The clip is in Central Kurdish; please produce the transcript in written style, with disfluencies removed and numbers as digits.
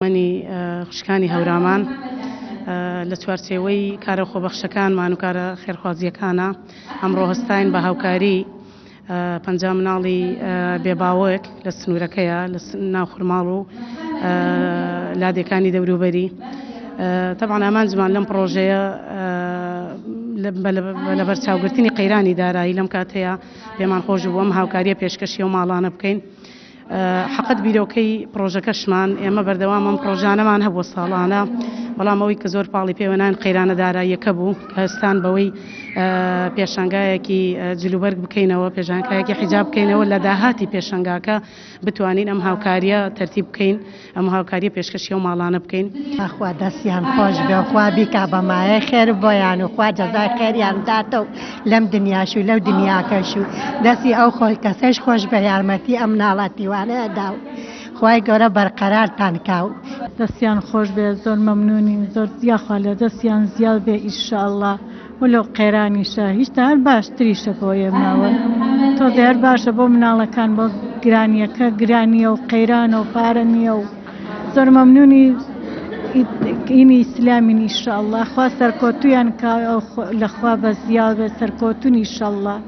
منی خوشکانی هەورامان لە چوارچێوەی کارە خۆبەخشەکانمان و کارە خێرخوازیەکانە ئەمڕۆ هەستاین بە هاوکاری پەنجا مناڵی بێباوەک لە سنوورەکەیە لە ناو خورماڵ و لادێکانی دەوروبەری. طبعا ئامانجمان لەم پرۆژەیە لە بەرچاوگرتنی قەیرانی دارایی لەم کاتەیە پێمان خۆش بوو ئەم هاوکاریە پێشکەشی و ماڵانە بکەین. حقت بیرۆکەی پرۆژەکەشمان ئێمە بەردەوام ئەم پرۆژانەمان هەبووە ساڵانە، بەڵام ئەوەی کە زۆر پاڵی پێوەنان قەیرانە داراییەکە بوو کە هەستان بەوەی پێشانگایەکی جلوبەرگ بکەینەوە، پێشانگایەکی حیجاب بکەینەوە لە داهاتی پێشانگاکە بتوانین ئەم هاوکاریە تەرتیب بکەین، ئەم هاوکاریە پێشکەشی و ماڵانە بکەین. خوا دەستیان خۆش بێ، خوا بیکا بەمایە خێر بۆیان و خوا جەزای خێریان داتە و لەم دنیاش و لەو دنیاکەش و دەستی ئەو کەسەش خۆش بە یارمەتی ئەم ناڵەتیوانەیە دا و خوای گەورە بەرقەرارتان کاو. دەستیان خۆش بێ، زۆر مەمنونی، زۆر زیاخوا لە دەستیان زیاد بێ ئینشاءالله ولو قێرانیشە هیچ هەر باشتریشە بۆ ئێمەوە تۆ هەر باشە بۆ مناڵەکان، بۆ گرانیەکە گرانیە و قەیرانە و پارە نییە و زۆر مەمنونی ئینی ئیسلامین ئینشاءالله خوا سەرکەوتویان لەخوا بە زیاد بێ سەرکەوتون ئینشاءالله.